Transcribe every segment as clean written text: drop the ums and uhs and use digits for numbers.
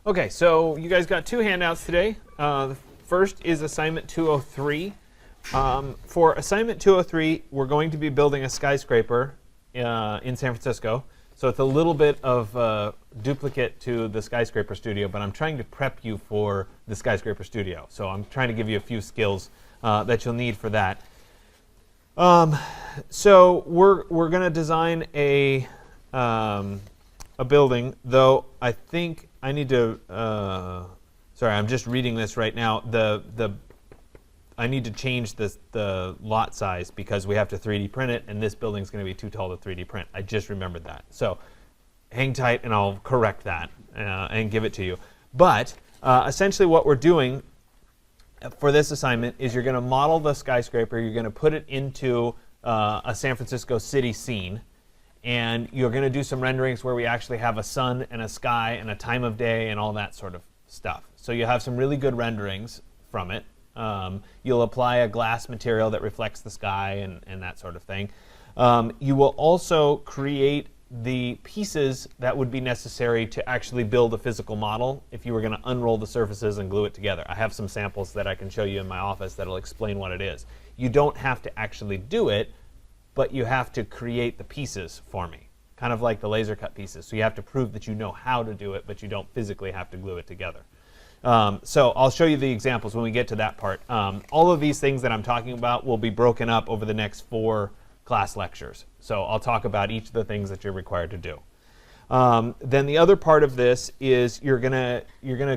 Okay, so you guys got two handouts today. The first is assignment 203. For assignment 203, we're going to be building a skyscraper in San Francisco. So it's a little bit of duplicate to the skyscraper studio, but I'm trying to prep you for the skyscraper studio. So I'm trying to give you a few skills that you'll need for that. So we're going to design a building, though I think I need to, sorry, I'm just reading this right now. I need to change the lot size because we have to 3D print it, and this building's going to be too tall to 3D print. I just remembered that. So hang tight, and I'll correct that and give it to you. But essentially what we're doing for this assignment is you're going to model the skyscraper. You're going to put it into a San Francisco city scene. And you're going to do some renderings where we actually have a sun and a sky and a time of day and all that sort of stuff. So you have some really good renderings from it. You'll apply a glass material that reflects the sky and that sort of thing. You will also create the pieces that would be necessary to actually build a physical model if you were going to unroll the surfaces and glue it together. I have some samples that I can show you in my office that will explain what it is. You don't have to actually do it, but you have to create the pieces for me, kind of like the laser cut pieces. So you have to prove that you know how to do it, but you don't physically have to glue it together. So I'll show you the examples when we get to that part. All of these things that I'm talking about will be broken up over the next 4 class lectures. So I'll talk about each of the things that you're required to do. Then the other part of this is you're gonna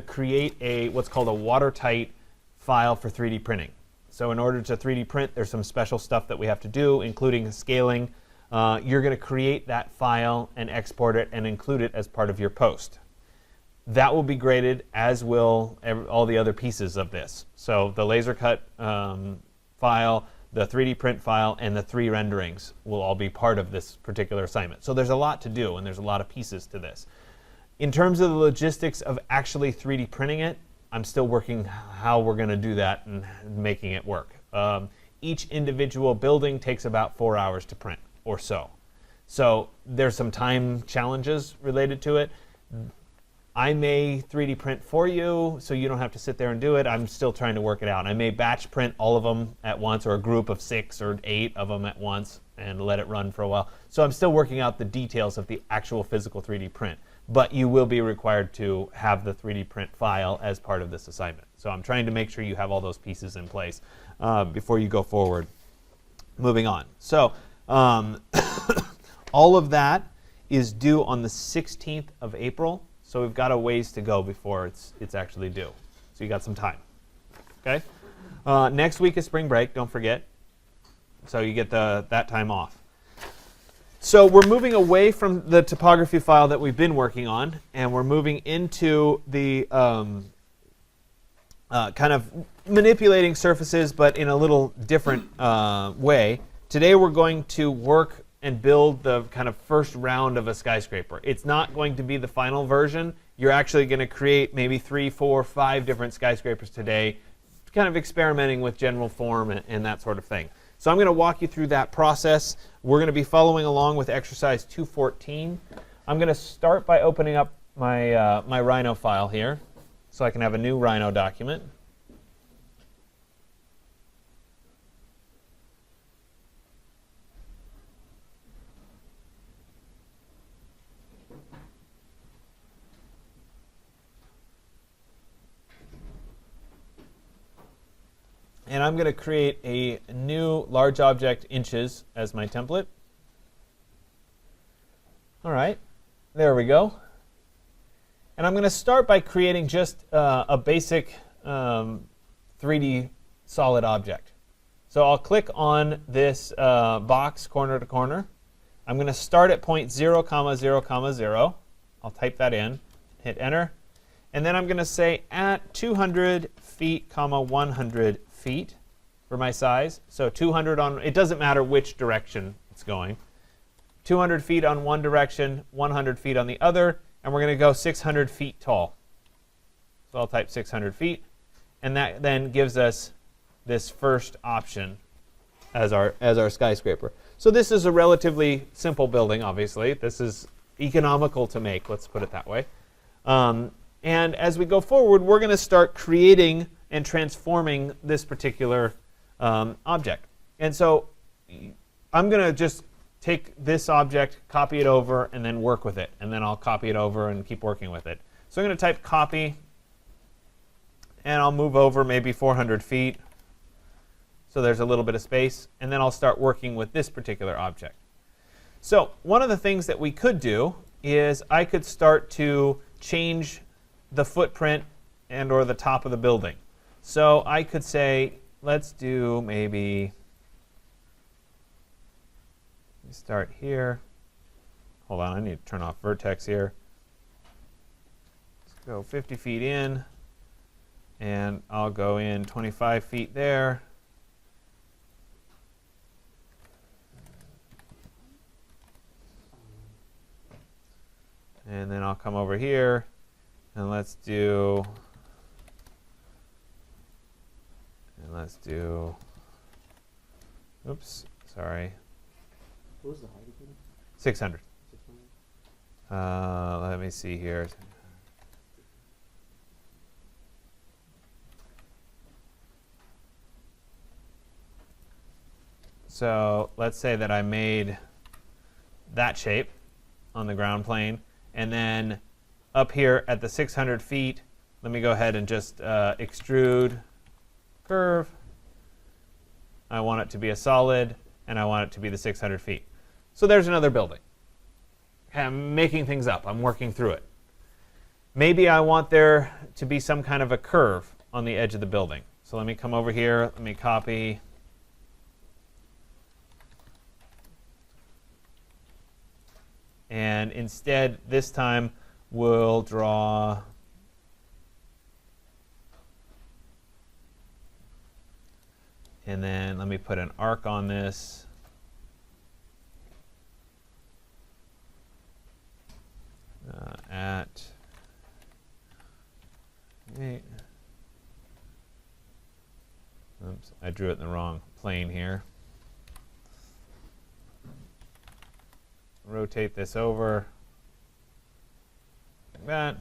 create what's called a watertight file for 3D printing. So in order to 3D print, there's some special stuff that we have to do, including scaling. You're going to create that file and export it and include it as part of your post. That will be graded, as will all the other pieces of this. So the laser cut file, the 3D print file, and the 3 renderings will all be part of this particular assignment. So there's a lot to do, and there's a lot of pieces to this. In terms of the logistics of actually 3D printing it, I'm still working how we're going to do that and making it work. Each individual building takes about 4 hours to print or so. So there's some time challenges related to it. I may 3D print for you so you don't have to sit there and do it. I'm still trying to work it out. I may batch print all of them at once, or a group of 6 or 8 of them at once and let it run for a while. So I'm still working out the details of the actual physical 3D print. But you will be required to have the 3D print file as part of this assignment. So I'm trying to make sure you have all those pieces in place before you go forward. Moving on. So all of that is due on the 16th of April. So we've got a ways to go before it's actually due. So you got some time. Okay. Next week is spring break. Don't forget. So you get that time off. So we're moving away from the topography file that we've been working on, and we're moving into the kind of manipulating surfaces, but in a little different way. Today we're going to work and build the kind of first round of a skyscraper. It's not going to be the final version. You're actually going to create maybe 3, 4, 5 different skyscrapers today, kind of experimenting with general form and that sort of thing. So I'm going to walk you through that process. We're going to be following along with exercise 214. I'm going to start by opening up my, my Rhino file here so I can have a new Rhino document. And I'm going to create a new large object inches as my template. All right, there we go. And I'm going to start by creating just a basic 3D solid object. So I'll click on this box corner to corner. I'm going to start at point 0, 0, 0. I'll type that in, hit enter. And then I'm going to say at 200 feet, 100 feet for my size. So 200 on, it doesn't matter which direction it's going. 200 feet on one direction, 100 feet on the other, and we're going to go 600 feet tall. So I'll type 600 feet, and that then gives us this first option as our skyscraper. So this is a relatively simple building, obviously. This is economical to make, let's put it that way. And as we go forward, we're going to start creating and transforming this particular object. And so I'm going to just take this object, copy it over, and then work with it. And then I'll copy it over and keep working with it. So I'm going to type copy, and I'll move over maybe 400 feet. So there's a little bit of space. And then I'll start working with this particular object. So one of the things that we could do is I could start to change the footprint and or the top of the building. So I could say, let's do maybe, start here. Hold on, I need to turn off vertex here. Let's go 50 feet in, and I'll go in 25 feet there. And then I'll come over here, and let's do, oops, sorry. What was the height again? 600. 600? Let me see here. So let's say that I made that shape on the ground plane. And then up here at the 600 feet, let me go ahead and just extrude curve. I want it to be a solid, and I want it to be the 600 feet. So there's another building. Okay, I'm making things up. I'm working through it. Maybe I want there to be some kind of a curve on the edge of the building. So let me come over here. Let me copy. And instead, this time, we'll draw and then let me put an arc on this. At 8. Oops, I drew it in the wrong plane here. Rotate this over like that.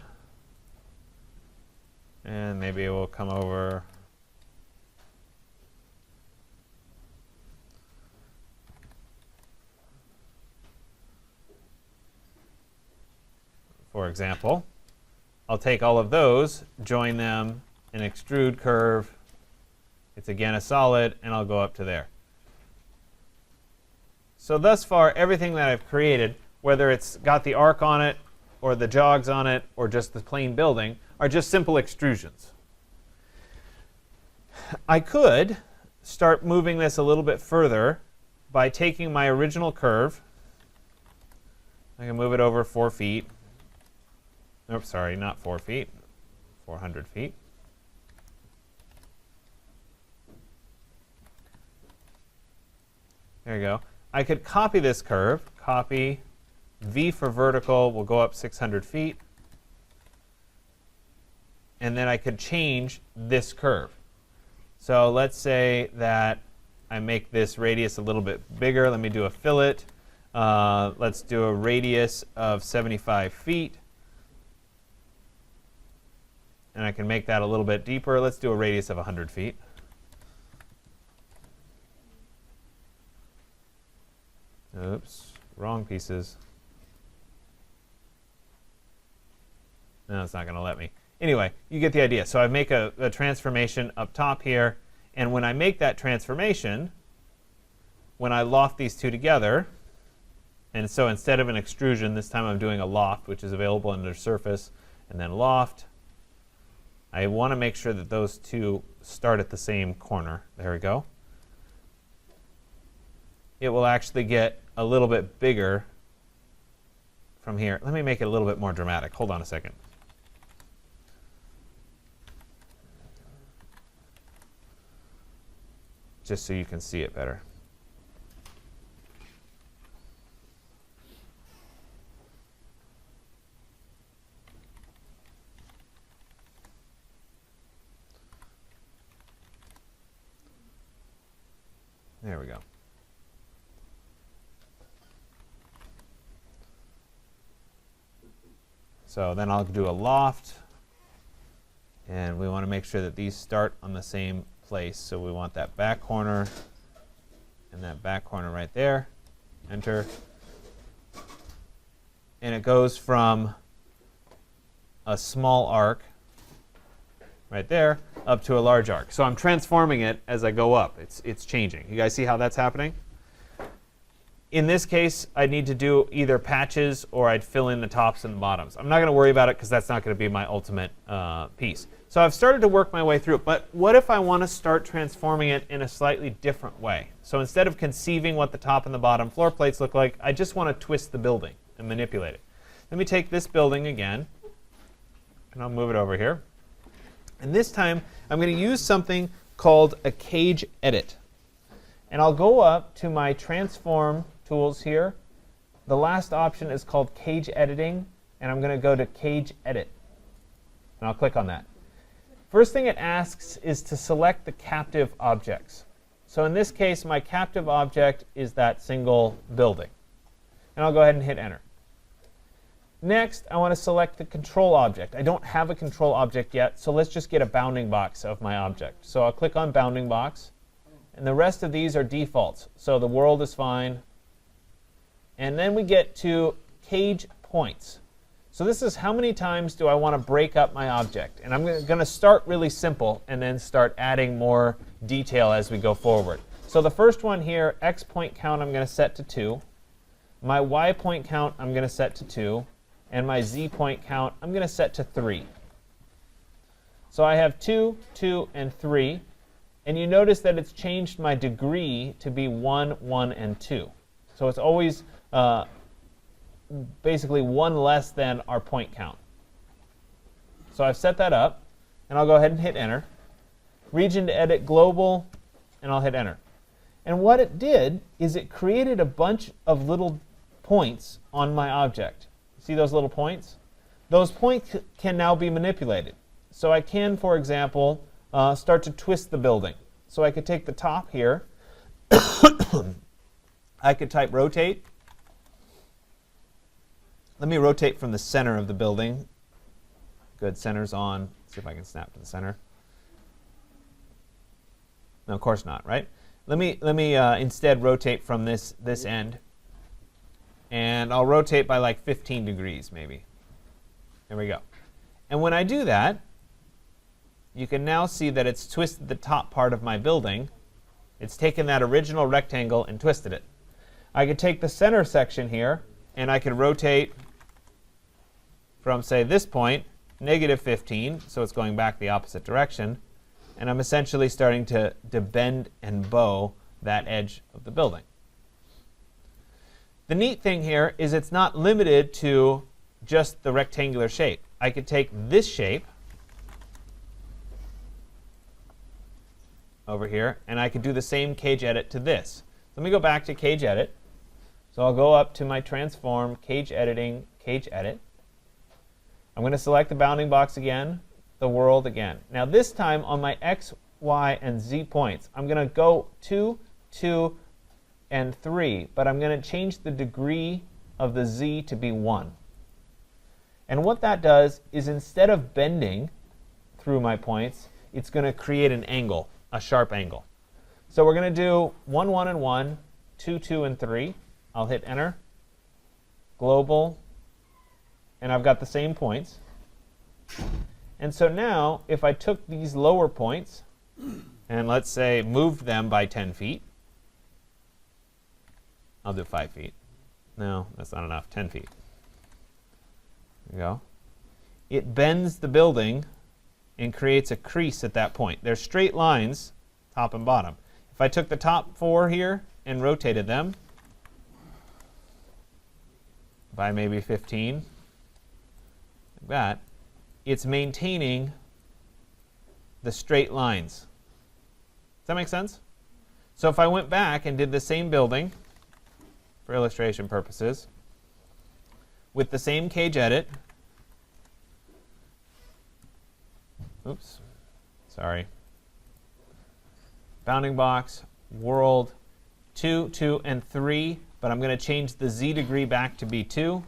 And maybe it will come over for example. I'll take all of those, join them, and extrude curve. It's again a solid, and I'll go up to there. So thus far, everything that I've created, whether it's got the arc on it, or the jogs on it, or just the plain building, are just simple extrusions. I could start moving this a little bit further by taking my original curve. I can move it over 4 feet. Oops, sorry, not 4 feet, 400 feet. There you go. I could copy this curve, copy V for vertical, will go up 600 feet. And then I could change this curve. So let's say that I make this radius a little bit bigger. Let me do a fillet. Let's do a radius of 75 feet. And I can make that a little bit deeper. Let's do a radius of 100 feet. Oops, wrong pieces. No, it's not going to let me. Anyway, you get the idea. So I make a transformation up top here. And when I make that transformation, when I loft these two together, and so instead of an extrusion, this time I'm doing a loft, which is available under surface, and then loft. I want to make sure that those two start at the same corner. There we go. It will actually get a little bit bigger from here. Let me make it a little bit more dramatic. Hold on a second. Just so you can see it better. There we go. So then I'll do a loft. And we want to make sure that these start on the same place. So we want that back corner and that back corner right there. Enter. And it goes from a small arc right there up to a large arc. So I'm transforming it as I go up. It's changing. You guys see how that's happening? In this case, I need to do either patches or I'd fill in the tops and the bottoms. I'm not going to worry about it because that's not going to be my ultimate piece. So I've started to work my way through it. But what if I want to start transforming it in a slightly different way? So instead of conceiving what the top and the bottom floor plates look like, I just want to twist the building and manipulate it. Let me take this building again, and I'll move it over here. And this time, I'm going to use something called a cage edit. And I'll go up to my transform tools here. The last option is called cage editing, and I'm going to go to cage edit. And I'll click on that. First thing it asks is to select the captive objects. So in this case, my captive object is that single building. And I'll go ahead and hit enter. Next, I want to select the control object. I don't have a control object yet, so let's just get a bounding box of my object. So I'll click on bounding box, and the rest of these are defaults. So the world is fine. And then we get to cage points. So this is how many times do I want to break up my object. And I'm going to start really simple and then start adding more detail as we go forward. So the first one here, X point count, I'm going to set to 2. My Y point count, I'm going to set to 2. And my Z point count, I'm going to set to 3. So I have 2, 2, and 3. And you notice that it's changed my degree to be 1, 1, and 2. So it's always basically 1 less than our point count. So I've set that up. And I'll go ahead and hit enter. Region to edit global, and I'll hit enter. And what it did is it created a bunch of little points on my object. See those little points? Those points can now be manipulated. So I can, for example, start to twist the building. So I could take the top here. I could type rotate. Let me rotate from the center of the building. Good, center's on. Let's see if I can snap to the center. No, of course not, right? Let me instead rotate from this end. And I'll rotate by like 15 degrees, maybe. There we go. And when I do that, you can now see that it's twisted the top part of my building. It's taken that original rectangle and twisted it. I could take the center section here, and I could rotate from, say, this point, -15, so it's going back the opposite direction. And I'm essentially starting to bend and bow that edge of the building. The neat thing here is it's not limited to just the rectangular shape. I could take this shape over here, and I could do the same cage edit to this. Let me go back to cage edit. So I'll go up to my transform, cage editing, cage edit. I'm going to select the bounding box again, the world again. Now this time on my X, Y, and Z points, I'm going to go 2, 2, and 3, but I'm going to change the degree of the Z to be 1. And what that does is instead of bending through my points, it's going to create an angle, a sharp angle. So we're going to do 1, 1, and 1, 2, 2, and 3. I'll hit enter, global, and I've got the same points. And so now, if I took these lower points and let's say moved them by 10 feet, I'll do 5 feet. No, that's not enough. 10 feet. There we go. It bends the building and creates a crease at that point. There's straight lines, top and bottom. If I took the top 4 here and rotated them by maybe 15, like that, it's maintaining the straight lines. Does that make sense? So if I went back and did the same building, for illustration purposes, with the same cage edit, oops, sorry, bounding box, world, 2, 2, and 3, but I'm going to change the Z degree back to be 2.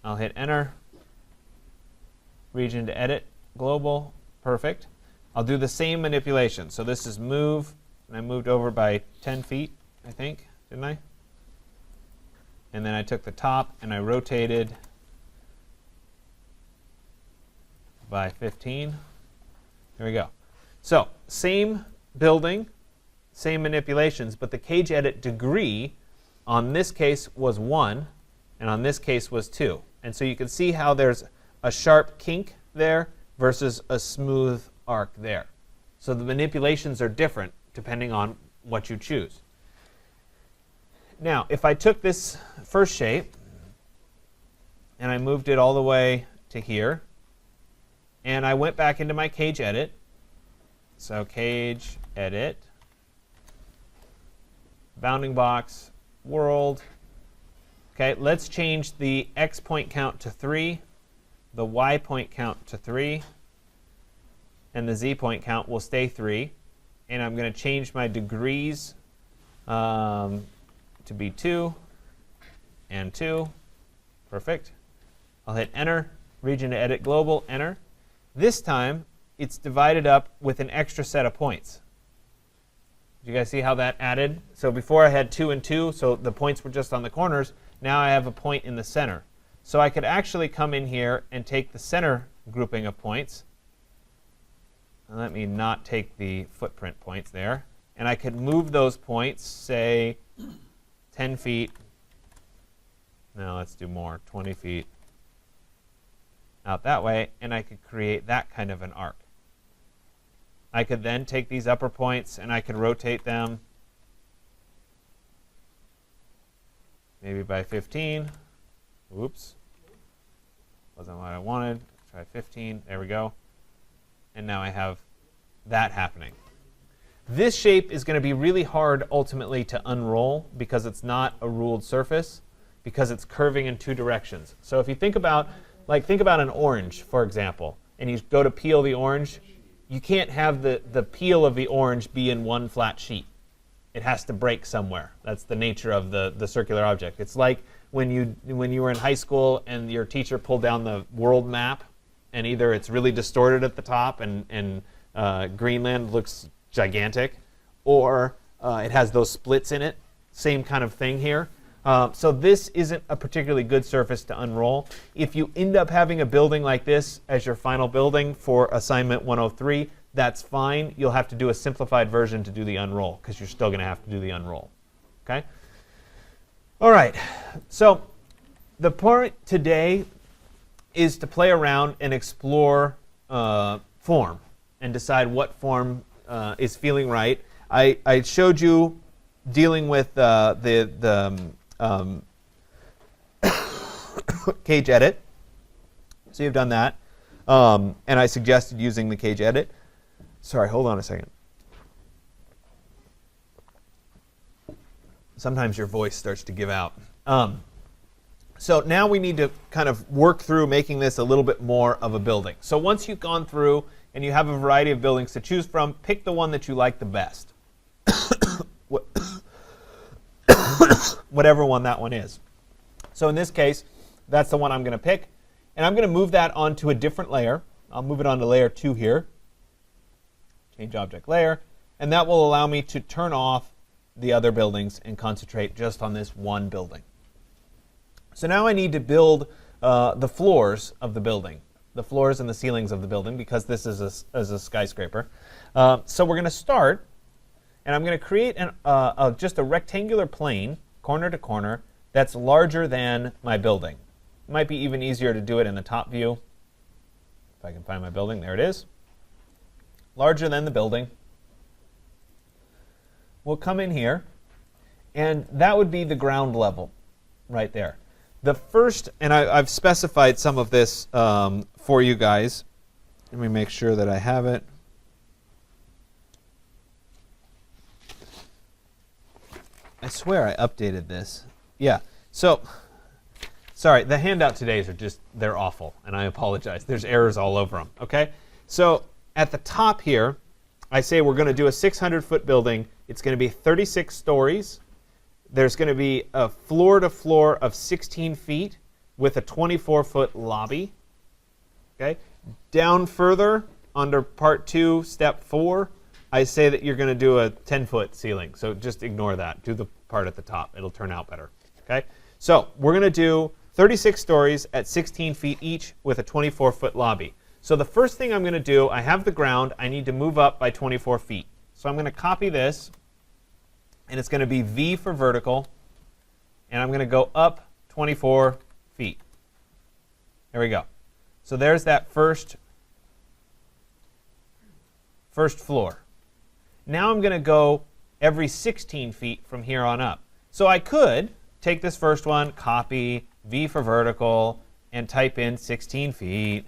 I'll hit enter. region to edit, global, perfect. I'll do the same manipulation. So this is move, and I moved over by 10 feet, I think, didn't I? And then I took the top and I rotated by 15. There we go. So same building, same manipulations, but the cage edit degree on this case was 1, and on this case was 2. And so you can see how there's a sharp kink there versus a smooth arc there. So the manipulations are different depending on what you choose. Now, if I took this first shape and I moved it all the way to here, and I went back into my cage edit, so cage edit, bounding box, world. Okay, let's change the x point count to 3, the y point count to 3, and the z point count will stay 3. And I'm going to change my degrees to be 2 and 2. Perfect. I'll hit enter, region to edit global, enter. This time, it's divided up with an extra set of points. Did you guys see how that added? So before I had 2 and 2, so the points were just on the corners. Now I have a point in the center. So I could actually come in here and take the center grouping of points. And let me not take the footprint points there. And I could move those points, say, 10 feet. No, let's do more, 20 feet out that way, and I could create that kind of an arc. I could then take these upper points and I could rotate them maybe by 15. Oops. Wasn't what I wanted. Try 15. There we go. And now I have that happening. This shape is going to be really hard ultimately to unroll because it's not a ruled surface, because it's curving in 2 directions. So if you think about an orange, for example, and you go to peel the orange, you can't have the peel of the orange be in one flat sheet. It has to break somewhere. That's the nature of the circular object. It's like when you were in high school and your teacher pulled down the world map, and either it's really distorted at the top and Greenland looks gigantic, or it has those splits in it. Same kind of thing here. So this isn't a particularly good surface to unroll. If you end up having a building like this as your final building for assignment 103, that's fine. You'll have to do a simplified version to do the unroll, because you're still going to have to do the unroll. Okay? All right. So the point today is to play around and explore form and decide what form is feeling right. I showed you dealing with the cage edit. So you've done that. And I suggested using the cage edit. Sorry, hold on a second. Sometimes your voice starts to give out. So now we need to kind of work through making this a little bit more of a building. So once you've gone through and you have a variety of buildings to choose from, pick the one that you like the best. Whatever one that one is. So in this case, that's the one I'm going to pick. And I'm going to move that onto a different layer. I'll move it onto layer 2 here. Change object layer. And that will allow me to turn off the other buildings and concentrate just on this one building. So now I need to build the floors of the building. The floors and the ceilings of the building, because this is a skyscraper. So we're going to start, and I'm going to create just a rectangular plane, corner to corner, that's larger than my building. It might be even easier to do it in the top view. If I can find my building, there it is. Larger than the building. We'll come in here, and that would be the ground level right there. The first, and I've specified some of this for you guys. Let me make sure that I have it. I swear I updated this. Yeah, so, sorry, the handout todays are just, they're awful, and I apologize. There's errors all over them, okay? So, at the top here, I say we're going to do a 600-foot building. It's going to be 36 stories. There's going to be a floor-to-floor of 16 feet with a 24-foot lobby. Okay? Down further, under part 2, step 4, I say that you're going to do a 10-foot ceiling. So just ignore that. Do the part at the top. It'll turn out better. Okay? So we're going to do 36 stories at 16 feet each with a 24-foot lobby. So the first thing I'm going to do, I have the ground. I need to move up by 24 feet. So I'm going to copy this, and it's going to be V for vertical, and I'm going to go up 24 feet. There we go. So there's that first floor. Now I'm going to go every 16 feet from here on up. So I could take this first one, copy, V for vertical, and type in 16 feet,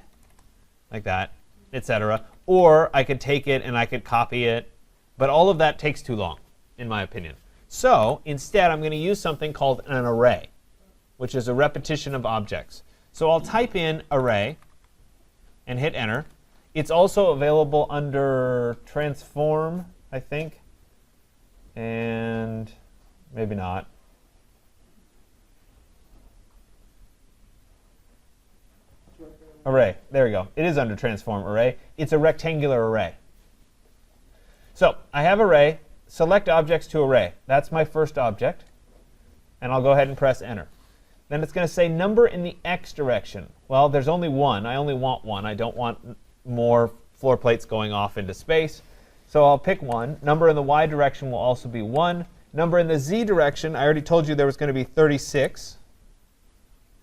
like that, etc. Or I could take it and I could copy it, but all of that takes too long, in my opinion. So instead, I'm going to use something called an array, which is a repetition of objects. So I'll type in array and hit enter. It's also available under transform, I think, and maybe not. Array, there we go. It is under transform array. It's a rectangular array. So I have array, select objects to array. That's my first object. And I'll go ahead and press enter. Then it's going to say number in the x direction. Well, there's only one. I only want one. I don't want more floor plates going off into space. So I'll pick one. Number in the y direction will also be 1. Number in the z direction, I already told you there was going to be 36.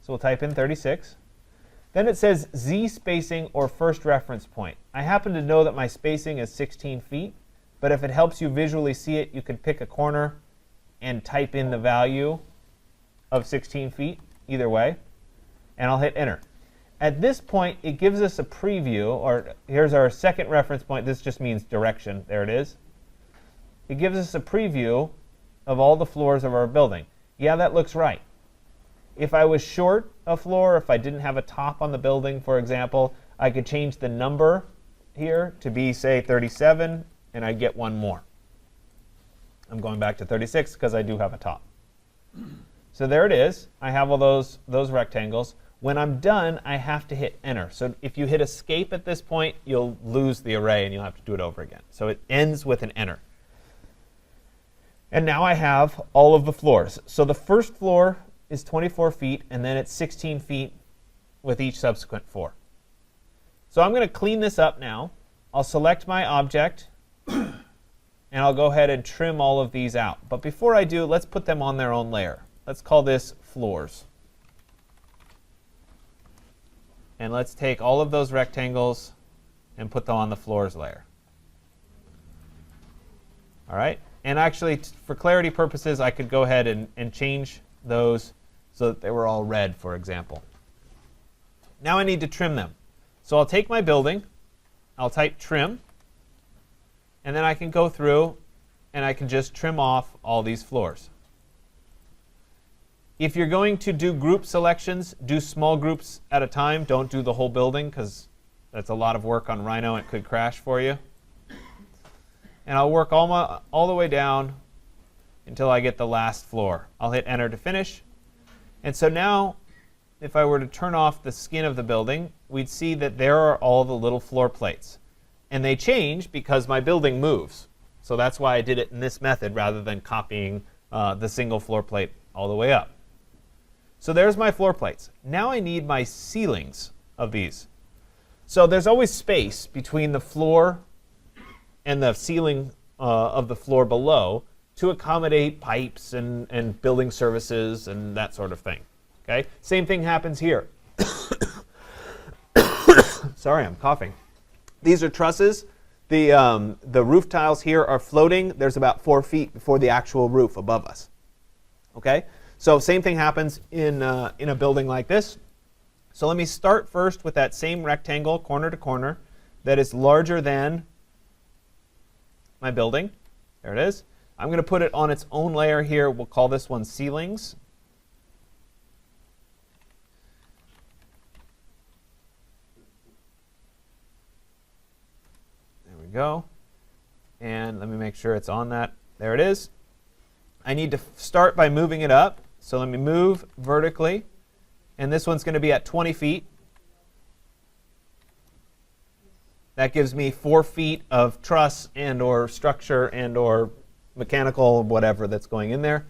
So we'll type in 36. Then it says z spacing or first reference point. I happen to know that my spacing is 16 feet. But if it helps you visually see it, you could pick a corner and type in the value of 16 feet, either way. And I'll hit enter. At this point, it gives us a preview, or here's our second reference point. This just means direction. There it is. It gives us a preview of all the floors of our building. Yeah, that looks right. If I was short a floor, if I didn't have a top on the building, for example, I could change the number here to be, say, 37, and I'd get one more. I'm going back to 36 because I do have a top. So there it is. I have all those rectangles. When I'm done, I have to hit enter. So if you hit escape at this point, you'll lose the array and you'll have to do it over again. So it ends with an enter. And now I have all of the floors. So the first floor is 24 feet, and then it's 16 feet with each subsequent 4. So I'm going to clean this up now. I'll select my object, and I'll go ahead and trim all of these out. But before I do, let's put them on their own layer. Let's call this floors. And let's take all of those rectangles and put them on the floors layer. All right. And actually, for clarity purposes, I could go ahead and change those so that they were all red, for example. Now I need to trim them. So I'll take my building, I'll type trim, and then I can go through and I can just trim off all these floors. If you're going to do group selections, do small groups at a time. Don't do the whole building because that's a lot of work on Rhino. It could crash for you. And I'll work all the way down until I get the last floor. I'll hit enter to finish. And so now, if I were to turn off the skin of the building, we'd see that there are all the little floor plates. And they change because my building moves. So that's why I did it in this method rather than copying the single floor plate all the way up. So there's my floor plates. Now I need my ceilings of these. So there's always space between the floor and the ceiling of the floor below to accommodate pipes and building services and that sort of thing. Okay? Same thing happens here. Sorry, I'm coughing. These are trusses. The roof tiles here are floating. There's about 4 feet before the actual roof above us. Okay? So same thing happens in a building like this. So let me start first with that same rectangle, corner to corner, that is larger than my building. There it is. I'm going to put it on its own layer here. We'll call this one ceilings. There we go. And let me make sure it's on that. There it is. I need to start by moving it up. So let me move vertically. And this one's going to be at 20 feet. That gives me 4 feet of truss and or structure and or mechanical whatever that's going in there.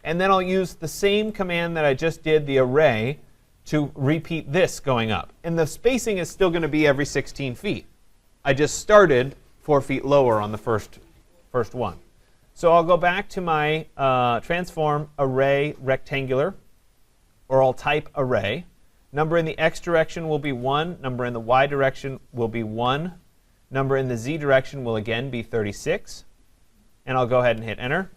And then I'll use the same command that I just did, the array, to repeat this going up. And the spacing is still going to be every 16 feet. I just started 4 feet lower on the first one. So I'll go back to my transform array rectangular, or I'll type array. Number in the x direction will be 1. Number in the y direction will be 1. Number in the z direction will again be 36. And I'll go ahead and hit enter.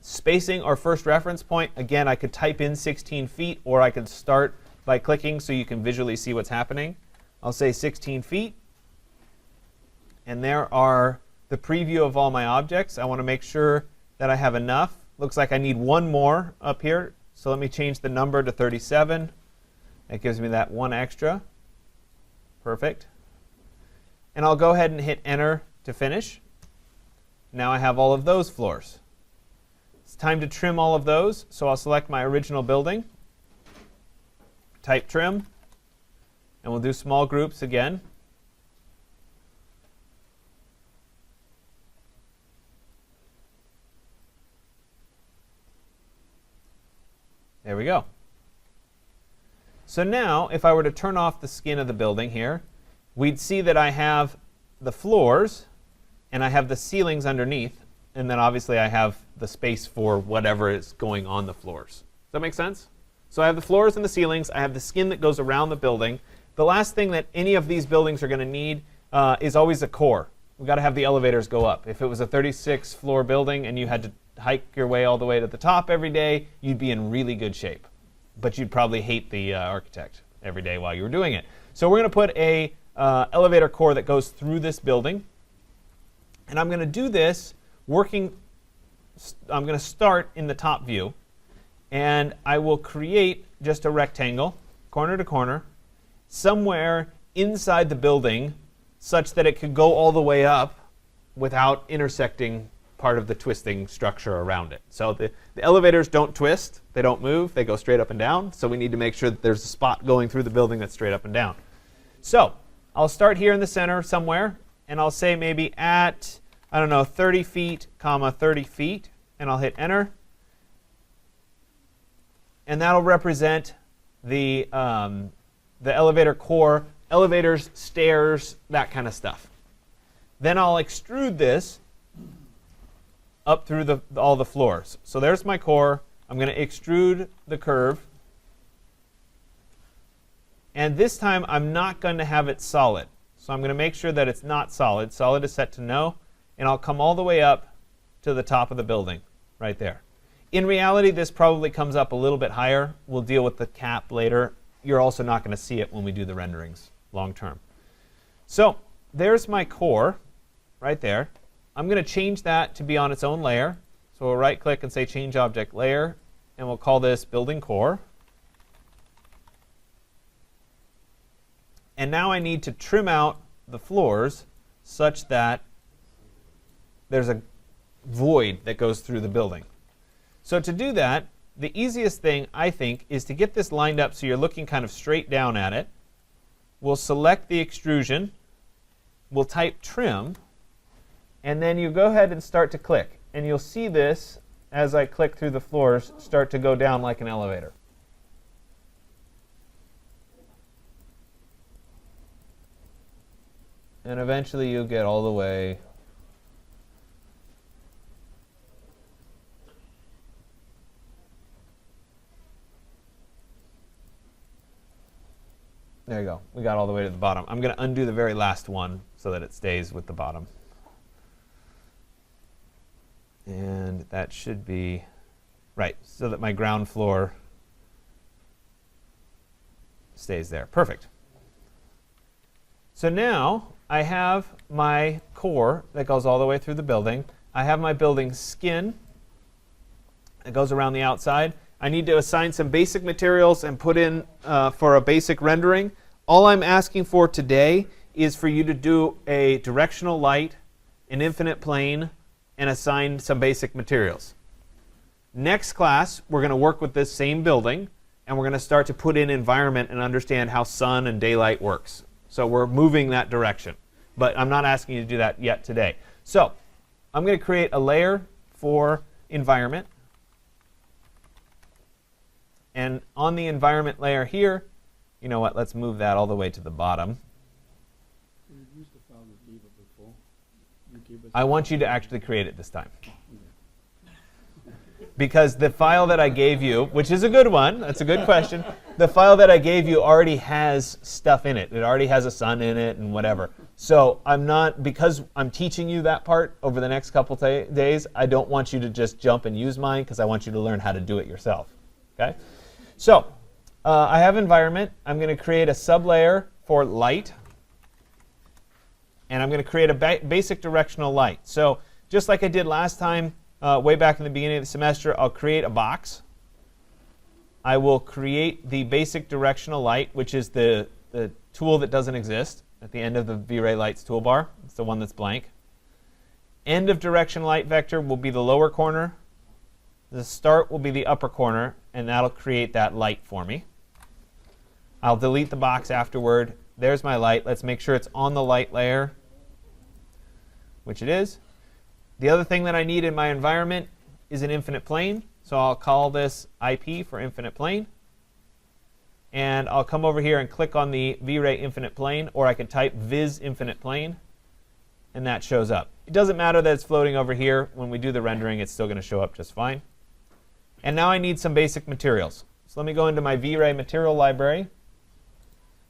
Spacing or first reference point, again, I could type in 16 feet, or I could start by clicking so you can visually see what's happening. I'll say 16 feet. And there are the preview of all my objects. I want to make sure that I have enough. Looks like I need one more up here. So let me change the number to 37. That gives me that one extra. Perfect. And I'll go ahead and hit enter to finish. Now I have all of those floors. It's time to trim all of those. So I'll select my original building, type trim, and we'll do small groups again. There we go. So now, if I were to turn off the skin of the building here, we'd see that I have the floors, and I have the ceilings underneath, and then obviously I have the space for whatever is going on the floors. Does that make sense? So I have the floors and the ceilings. I have the skin that goes around the building. The last thing that any of these buildings are going to need is always a core. We've got to have the elevators go up. If it was a 36-floor building and you had to hike your way all the way to the top every day, you'd be in really good shape. But you'd probably hate the architect every day while you were doing it. So we're going to put a elevator core that goes through this building. And I'm going to do this working. I'm going to start in the top view. And I will create just a rectangle, corner to corner, somewhere inside the building such that it could go all the way up without intersecting part of the twisting structure around it. So the elevators don't twist, they don't move, they go straight up and down. So we need to make sure that there's a spot going through the building that's straight up and down. So I'll start here in the center somewhere, and I'll say maybe at, I don't know, 30 feet, comma 30 feet, and I'll hit enter. And that'll represent the elevator core, elevators, stairs, that kind of stuff. Then I'll extrude this up through all the floors. So there's my core. I'm going to extrude the curve. And this time, I'm not going to have it solid. So I'm going to make sure that it's not solid. Solid is set to no. And I'll come all the way up to the top of the building, right there. In reality, this probably comes up a little bit higher. We'll deal with the cap later. You're also not going to see it when we do the renderings long term. So there's my core right there. I'm going to change that to be on its own layer. So we'll right click and say change object layer, and we'll call this building core. And now I need to trim out the floors such that there's a void that goes through the building. So to do that, the easiest thing, I think, is to get this lined up so you're looking kind of straight down at it. We'll select the extrusion. We'll type trim. And then you go ahead and start to click. And you'll see this, as I click through the floors, start to go down like an elevator. And eventually you'll get all the way. There you go. We got all the way to the bottom. I'm going to undo the very last one so that it stays with the bottom. And that should be right, so that my ground floor stays there. Perfect. So now I have my core that goes all the way through the building. I have my building skin that goes around the outside. I need to assign some basic materials and put in for a basic rendering. All I'm asking for today is for you to do a directional light, an infinite plane, and assign some basic materials. Next class, we're going to work with this same building, and we're going to start to put in environment and understand how sun and daylight works. So we're moving that direction. But I'm not asking you to do that yet today. So I'm going to create a layer for environment. And on the environment layer here, you know what, let's move that all the way to the bottom. I want you to actually create it this time. Because the file that I gave you, which is a good one, that's a good question, the file that I gave you already has stuff in it. It already has a sun in it and whatever. So because I'm teaching you that part over the next couple days, I don't want you to just jump and use mine because I want you to learn how to do it yourself. Okay? So I have environment. I'm going to create a sublayer for light. And I'm going to create a basic directional light. So just like I did last time, way back in the beginning of the semester, I'll create a box. I will create the basic directional light, which is the tool that doesn't exist at the end of the V-Ray Lights toolbar. It's the one that's blank. End of direction light vector will be the lower corner. The start will be the upper corner, and that'll create that light for me. I'll delete the box afterward. There's my light. Let's make sure it's on the light layer, which it is. The other thing that I need in my environment is an infinite plane. So I'll call this IP for infinite plane. And I'll come over here and click on the V-Ray infinite plane, or I can type viz infinite plane, and that shows up. It doesn't matter that it's floating over here. When we do the rendering, it's still going to show up just fine. And now I need some basic materials. So let me go into my V-Ray material library.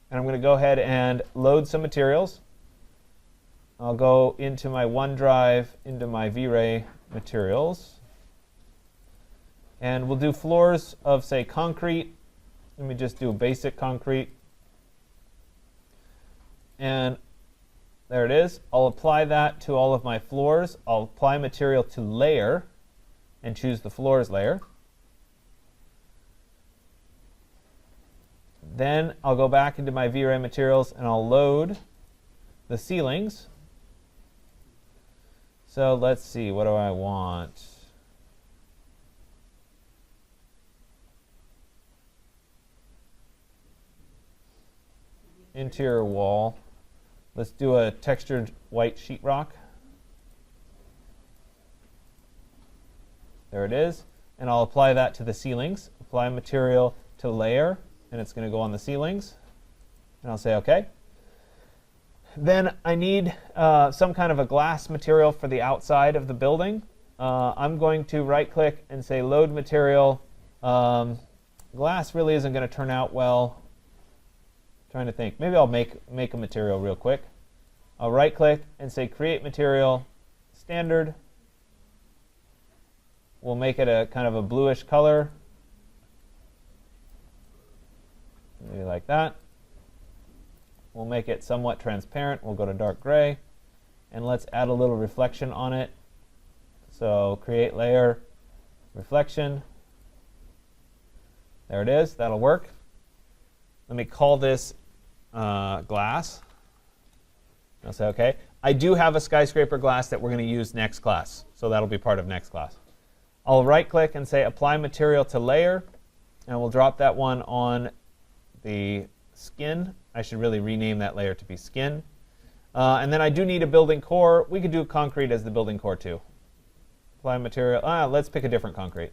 And I'm going to go ahead and load some materials. I'll go into my OneDrive, into my V-Ray materials. And we'll do floors of, say, concrete. Let me just do basic concrete. And there it is. I'll apply that to all of my floors. I'll apply material to layer and choose the floors layer. Then I'll go back into my V-Ray materials and I'll load the ceilings. So let's see, what do I want? Interior wall. Let's do a textured white sheetrock. There it is. And I'll apply that to the ceilings. Apply material to layer, and it's going to go on the ceilings. And I'll say OK. Then I need some kind of a glass material for the outside of the building. I'm going to right-click and say Load Material. Glass really isn't going to turn out well. Trying to think. Maybe I'll make a material real quick. I'll right-click and say Create Material, Standard. We'll make it a kind of a bluish color. Maybe like that. We'll make it somewhat transparent. We'll go to dark gray. And let's add a little reflection on it. So Create Layer, Reflection. There it is. That'll work. Let me call this glass. I'll say OK. I do have a skyscraper glass that we're going to use next class. So that'll be part of next class. I'll right-click and say Apply Material to Layer. And we'll drop that one on the skin. I should really rename that layer to be skin. And then I do need a building core. We could do concrete as the building core too. Apply material. Let's pick a different concrete.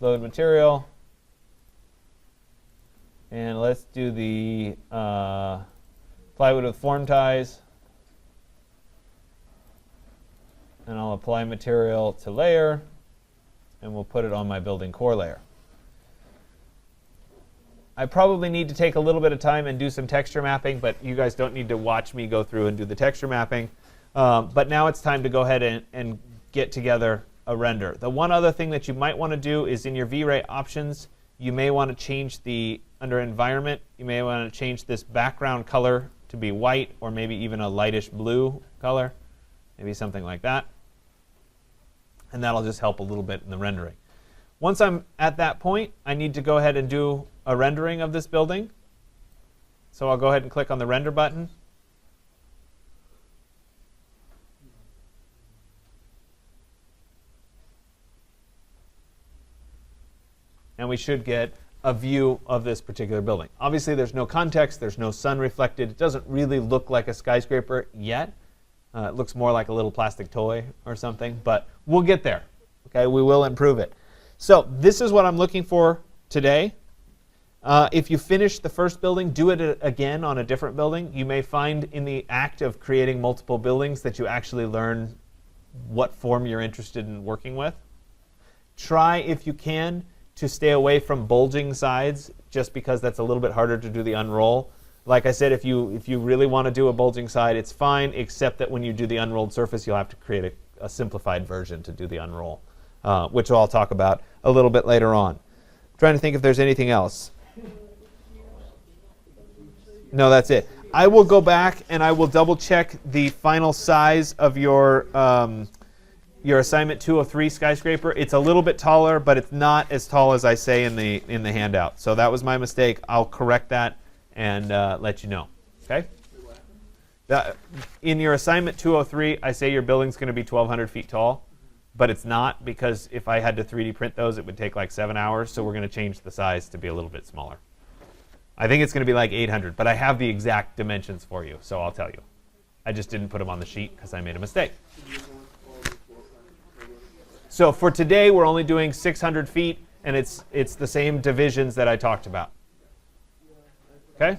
Load material. And let's do the plywood with form ties. And I'll apply material to layer. And we'll put it on my building core layer. I probably need to take a little bit of time and do some texture mapping, but you guys don't need to watch me go through and do the texture mapping. But now it's time to go ahead and get together a render. The one other thing that you might want to do is in your V-Ray options, you may want to change under environment, you may want to change this background color to be white or maybe even a lightish blue color, maybe something like that. And that'll just help a little bit in the rendering. Once I'm at that point, I need to go ahead and do a rendering of this building. So I'll go ahead and click on the render button. And we should get a view of this particular building. Obviously, there's no context, there's no sun reflected. It doesn't really look like a skyscraper yet. It looks more like a little plastic toy or something, but we'll get there. Okay, we will improve it. So this is what I'm looking for today. If you finish the first building, do it again on a different building. You may find in the act of creating multiple buildings that you actually learn what form you're interested in working with. Try, if you can, to stay away from bulging sides, just because that's a little bit harder to do the unroll. Like I said, if you really want to do a bulging side, it's fine, except that when you do the unrolled surface, you'll have to create a simplified version to do the unroll, which I'll talk about a little bit later on. I'm trying to think if there's anything else. No, that's it. I will go back and I will double check the final size of your assignment 203 skyscraper. It's a little bit taller, but it's not as tall as I say in the handout. So that was my mistake. I'll correct that and let you know. Okay? In your assignment 203, I say your building's going to be 1,200 feet tall, but it's not, because if I had to 3D print those, it would take like 7 hours. So we're going to change the size to be a little bit smaller. I think it's going to be like 800, but I have the exact dimensions for you, so I'll tell you. I just didn't put them on the sheet because I made a mistake. So for today, we're only doing 600 feet, and it's the same divisions that I talked about. Okay?